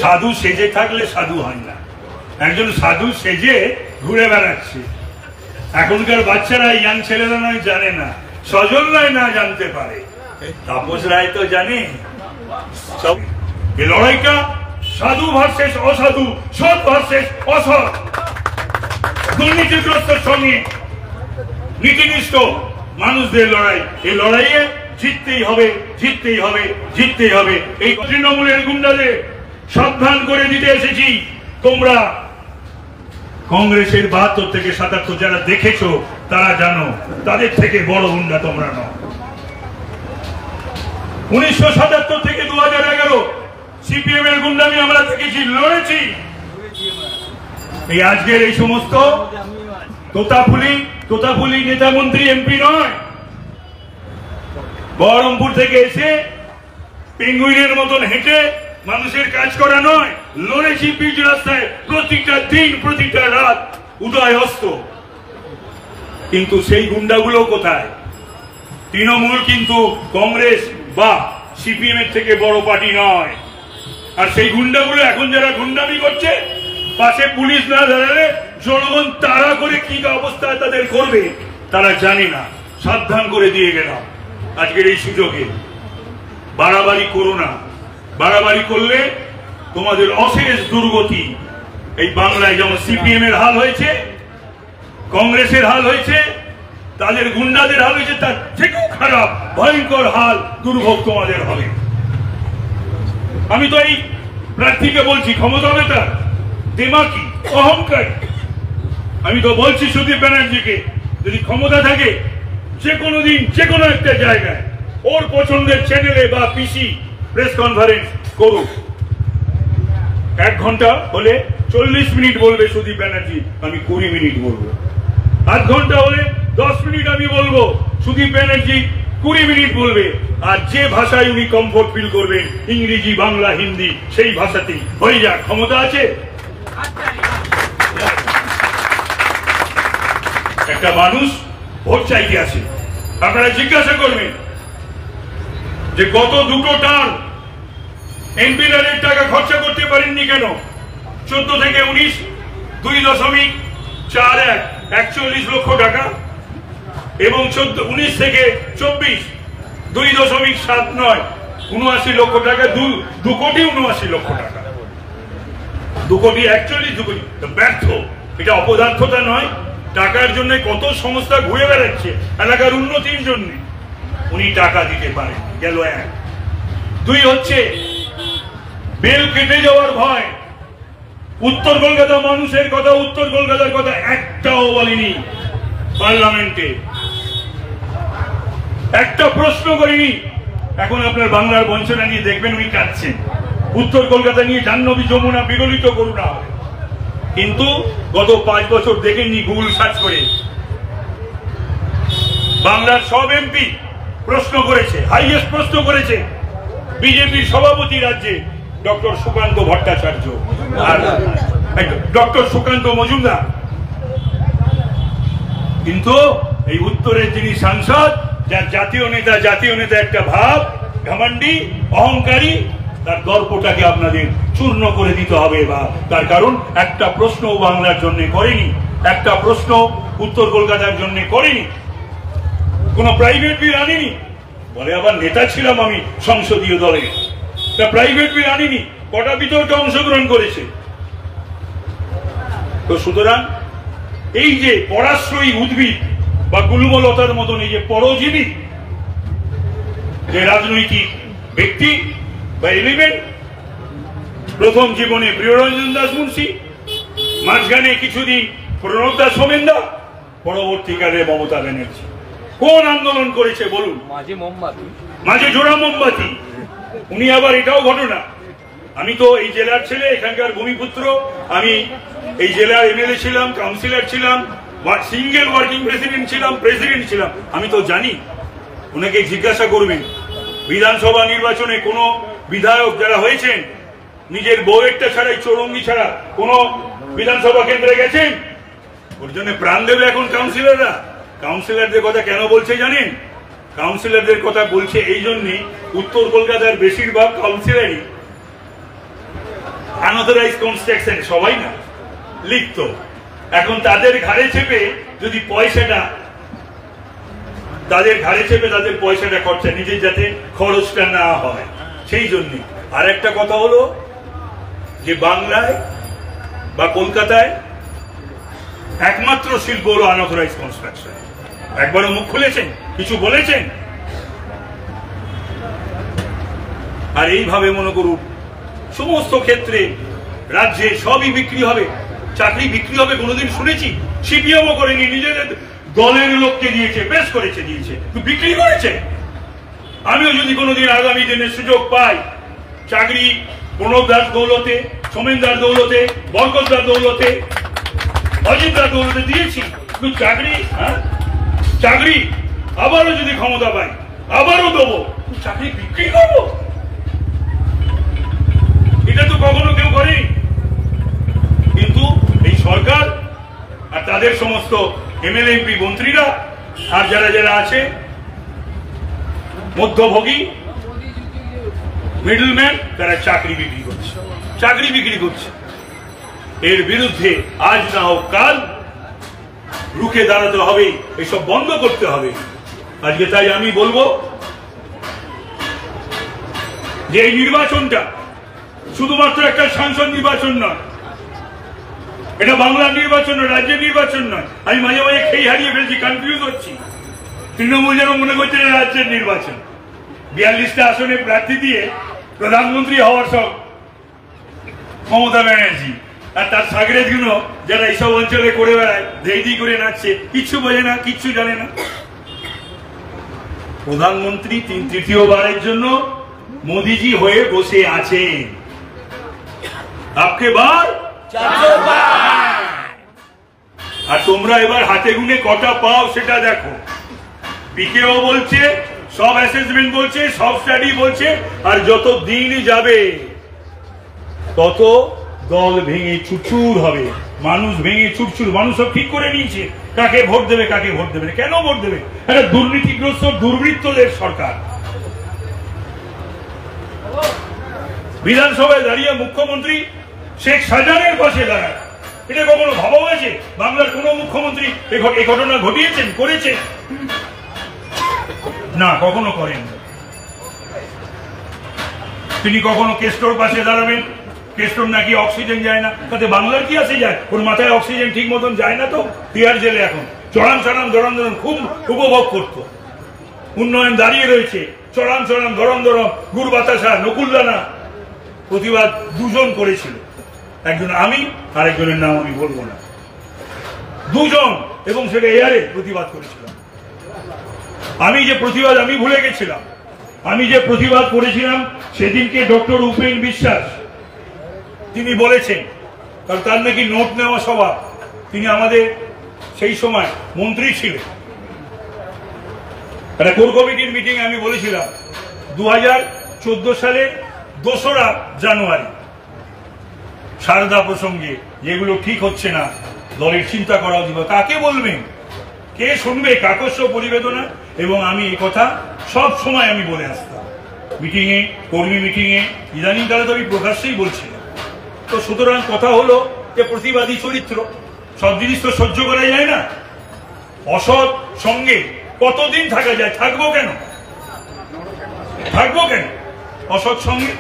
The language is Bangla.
সাধু সেজে থাকলে সাধু হয় না, একজন সাধু সেজে ঘুরে বেড়াচ্ছে। এখনকার বাচ্চারা, ইয়াং ছেলেরা নয় জানে না, সজল রায় না জানতে পারে, তাপস রায় তো জানে। এই লড়াইটা সাধু ভার্সেস অসাধু, সৎ ভার্সেস অসৎ, দুর্নীতিগ্রস্তের সঙ্গে নীতিনিষ্ঠ মানুষদের লড়াই। এই লড়াইয়ে জিততেই হবে, জিততেই হবে, জিততেই হবে। এই তৃণমূলের গুন্ডাদের সাবধান করে দিতে এসেছি, তোমরা কংগ্রেসের ৭২ থেকে ৭৭ যারা দেখেছো তারা জানো, তাদের থেকে বড় গুন্ডা তোমরা নও। ১৯৭৭ থেকে ২০১১ সিপিএম এর গুন্ডামি আমরা দেখেছি, লড়েছি। এই আজকের এই সমস্ত তোতাপুলি নেতা মন্ত্রী এমপি নয়, বহরমপুর থেকে এসে পেঙ্গুইনের মতন হেঁটে মানুষের কাজ করা নয়, লড়েছি পিচ রাস্তায় প্রতিটা দিন, প্রতিটা রাত, উদয় অস্ত। কিন্তু সেই গুন্ডাগুলো কোথায়? তৃণমূল কিন্তু কংগ্রেস বা সিপিএম এর থেকে বড় পার্টি নয়। আর সেই গুন্ডাগুলো এখন যারা গুন্ডামি করছে, পাশে পুলিশ না দাঁড়ালে জনগণ তাড়া করে কি অবস্থায় তাদের করবে তারা জানে না। সাবধান করে দিয়ে গেলাম আজকের এই সুযোগে। বাড়াবাড়ি করো না, বাড়াবাড়ি করলে তোমাদের অশেষ দুর্গতি। এই বাংলায় যেমন সিপিএম এর হাল হয়েছে, কংগ্রেসের হাল হয়েছে, তাদের গুন্ডাদের হাল হয়েছে, তার থেকেও খারাপ ভয়ঙ্কর হাল, দুর্ভোগ তোমাদের হবে। আমি তো এই প্রার্থীকে বলছি, ক্ষমতা হবে তার, দেমাকি, অহংকারী। আমি তো বলছি সুদীপ ব্যানার্জিকে, যদি ক্ষমতা থাকে যে কোনো দিন যে কোনো একটা জায়গায় ওর পছন্দের চ্যানেলে বা পিসি প্রেস কনফারেন্স করুক। 1 ঘন্টা হলে 40 মিনিট বলবে সুদীপ ব্যানার্জি, আমি 20 মিনিট বলবো। 8 ঘন্টা হলে 10 মিনিট আমি বলবো, সুদীপ ব্যানার্জি 20 মিনিট বলবে। আর যে ভাষায় উনি কমফোর্ট ফিল করবেন, ইংরেজি, বাংলা, হিন্দি, সেই ভাষাতেই হয়ে যাক। ক্ষমতা আছে। একটা মানুষ ভোট চাইতে আসে, আপনারা জিজ্ঞাসা করবেন যে গত 2টো টার্ম এমপিদের টাকা খরচা করতে পারেননি কেন? 14 থেকে 19 2.41 41 লক্ষ টাকা, এবং 19 থেকে 24 2.79 79 লক্ষ টাকা, 2 কোটি 79 লক্ষ টাকা, 2 কোটি 41, 2 কোটি। ব্যর্থ, এটা অপদার্থতা নয়। টাকার জন্য কত সংস্থা ঘুরে বেড়াচ্ছে এলাকার উন্নতির জন্য, উনি টাকা দিতে পারেন। গেল 1। 2 হচ্ছে বেল কেটে যাওয়ার ভয়। উত্তর কলকাতা মানুষের কথা, উত্তর কলকাতার কথা একটাও বলিনি পার্লামেন্টে, একটা প্রশ্ন করিনি। এখন আপনার বাংলার বঞ্চনা নিয়ে দেখবেন উনি কাঁদছেন, উত্তর কলকাতা নিয়ে জাহ্নবী যমুনা বিগলিত করুণা হবে। কিন্তু গত 5 বছর দেখেননি গুগল সার্চ করে, বাংলার সব এমপি প্রশ্ন করেছে, হাইয়েস্ট প্রশ্ন করেছে বিজেপির সভাপতি রাজ্যে ডক্টর সুকান্ত ভট্টাচার্য আর ডক্টর সুকান্ত মজুমদার। কিন্তু এই উত্তরের যিনি সাংসদ, যার জাতীয় নেতা একটা ভাব, ঘামান্ডি, অহংকারী, তার দর্পটাকে আপনাদের চূর্ণ করে দিতে হবে। বা তার কারণ একটা প্রশ্ন বাংলার জন্য করেনি, একটা প্রশ্ন উত্তর কলকাতার জন্য করেনি, কোন প্রাইভেট বিল আনিনি। বলে আবার নেতা ছিলাম আমি সংসদীয় দলে, তা প্রাইভেট বিল আনিনি, কটা বিতর্কে অংশগ্রহণ করেছে। তো সুতরাং এই যে পরাশ্রয়ী উদ্ভিদ বা গুল্মলতার মতন এই যে পরজীবী যে রাজনৈতিক ব্যক্তি বা এলিমেন্ট, প্রথম জীবনে প্রিয়রঞ্জন দাস মুন্সি, মাঝখানে কিছুদিন প্রণব দাস সোমেন্দা, পরবর্তীকালে মমতা ব্যানার্জি। কোন আন্দোলন করেছে বলুন? মাঝে জোড়া মোমবাতি। উনি আবার এটাও ঘটনা, আমি তো এই জেলার ছেলে, এখানকার ভূমিপুত্র, আমি এই জেলার এমএলএ ছিলাম, কাউন্সিলর ছিলাম, সিঙ্গেল ওয়ার্কিং প্রেসিডেন্ট ছিলাম। আমি তো জানি, ওনাকে জিজ্ঞাসা করবেন বিধানসভা নির্বাচনে কোন বিধায়ক যারা হয়েছেন নিজের বউয়েরটা ছাড়াই, চৌরঙ্গি ছাড়া কোন বিধানসভা কেন্দ্রে গেছেন? ওর জন্য প্রাণ দেবে এখন কাউন্সিলররা। কাউন্সিলরদের কথা কেন বলছে জানেন? কাউন্সিলরদের কথা বলছে এই জন্যে, উত্তর কলকাতার বেশিরভাগ কাউন্সিলরই আনঅথরাইজ কনস্ট্রাকশন সবাই না লিখতো, এখন তাদের ঘাড়ে চেপে যদি পয়সাটা তাদের খরচা নিজের যাতে খরচটা না হয় সেই জন্য। আর একটা কথা হলো যে বাংলায় বা কলকাতায় একমাত্র শিল্প হলো আনঅথরাইজ কনস্ট্রাকশন। একবারও মুখ খুলেছেন, কিছু বলেছেন? আর এইভাবে মনে করুন সমস্ত ক্ষেত্রে রাজ্যে সবই বিক্রি হবে, চাকরি বিক্রি হবে কোনোদিন শুনেছি? সিপিএমও করেনি, নিজেদের দলের লোককে দিয়েছে, বেশ করেছে, দিয়েছে, বিক্রি করেছে। আমিও যদি কোনোদিন আগামী দিনে সুযোগ পাই, চাকরি প্রণব দাস দৌলতে, সোমেন দাস দৌলতে, বরকত দাস দৌলতে, অজিত দাস দৌলতে দিয়েছি, কিন্তু চাকরি আবারও যদি ক্ষমতা পাই আবারও দেবো, চাকরি বিক্রি করবো? এটা তো কখনো কেউ করেনি। কিন্তু এই সরকার আর তাদের সমস্ত এমএলএ এমপি মন্ত্রীরা আর যারা যারা আছে মধ্যভোগী মিডলম্যান, তারা চাকরি বিক্রি করছে। এর বিরুদ্ধে আজ না হোক কাল রুখে দাঁড়াতে হবে, এসব বন্ধ করতে হবে। আজকে তাই আমি বলবো যে এই নির্বাচনটা শুধুমাত্র একটা সাংসদ নির্বাচন নয়, এটা বাংলার নির্বাচন নয়, রাজ্যের নির্বাচন নয়। আমি মাঝে মাঝে খেই হারিয়ে ফেলছি, কনফিউজ হচ্ছি। তৃণমূল যেন মনে করছে রাজ্যের নির্বাচন, 42টা আসনে প্রার্থী দিয়ে প্রধানমন্ত্রী হওয়ার সব মমতা ব্যানার্জি, আর তার সাগরেজ গুলো যারা এইসব অঞ্চলে করে বেড়ায়, ধেই করে নাচছে, কিচ্ছু বোঝে না, কিচ্ছু জানে না। প্রধানমন্ত্রী 3য় জন্য মোদিজি হয়ে বসে আছেন। আপকে বার আর তোমরা এবার হাতে গুনে কটা পাও সেটা দেখো। পিকেও বলছে, সব অ্যাসেসমেন্ট বলছে, সব স্টাডি বলছে, আর যত দিন যাবে তত দল ভেঙে চুরচুর হবে, মানুষ ভেঙে চুরচুর। মানুষ সব ঠিক করে নিয়েছে কাকে ভোট দেবে, কাকে ভোট দেবে। কেন ভোট দেবে? একটা দুর্নীতিগ্রস্ত দুর্বৃত্তদের সরকার। বিধানসভায় দাঁড়িয়ে মুখ্যমন্ত্রী শেখ শাহজাহানের পাশে দাঁড়ায়, এটা কখনো ভাবা হয়েছে? বাংলার কোন মুখ্যমন্ত্রী এই ঘটনা ঘটিয়েছেন, করেছে? না, কখনো করেন। তিনি কখনো কেস্টোর পাশে দাঁড়াবেন, কেস্টোর নাকি অক্সিজেন যায় না, তাতে বাংলার কি আসে যায়? ওর মাথায় অক্সিজেন ঠিক মতন যায় না তো। তিহার জেলে এখন চড়ান ধরন খুব উপভোগ করত। উন্নয়ন দাঁড়িয়ে রয়েছে, চড়ান ধরন গুড় বাতাসা, নকুলদানা প্রতিবাদ দুজন করেছিল, একজন আমি, আর একজনের নাম আমি বলবো না, দুজন, এবং সেটা এয়ারে প্রতিবাদ করেছিলাম। আমি যে প্রতিবাদ আমি ভুলে গেছিলাম, আমি যে প্রতিবাদ করেছিলাম সেদিনকে ডক্টর উপেন বিশ্বাস তিনি বলেছেন, কারণ তার নাকি নোট নেওয়া স্বভাব, তিনি আমাদের সেই সময় মন্ত্রী ছিলেন। একটা কোর কমিটির মিটিং আমি বলেছিলাম 2014 সালের 2রা জানুয়ারি, সারদা প্রসঙ্গে, যেগুলো ঠিক হচ্ছে না, দলের চিন্তা করা উচিত। কাকে বলবেন, কে শুনবে কাকস্য পরিবেদনা? এবং আমি এই কথা সব সময় আমি বলে আসতাম মিটিং এ, কর্মী মিটিং এ, ইদানিং কালে তো আমি প্রকাশ্যেই বলছিলাম। তো সুতরাং কথা হলো যে প্রতিবাদী চরিত্র, সব জিনিস তো সহ্য করা যায় না। অসৎ সঙ্গে কতদিন থাকা যায়? থাকবো কেন অসৎ সঙ্গে?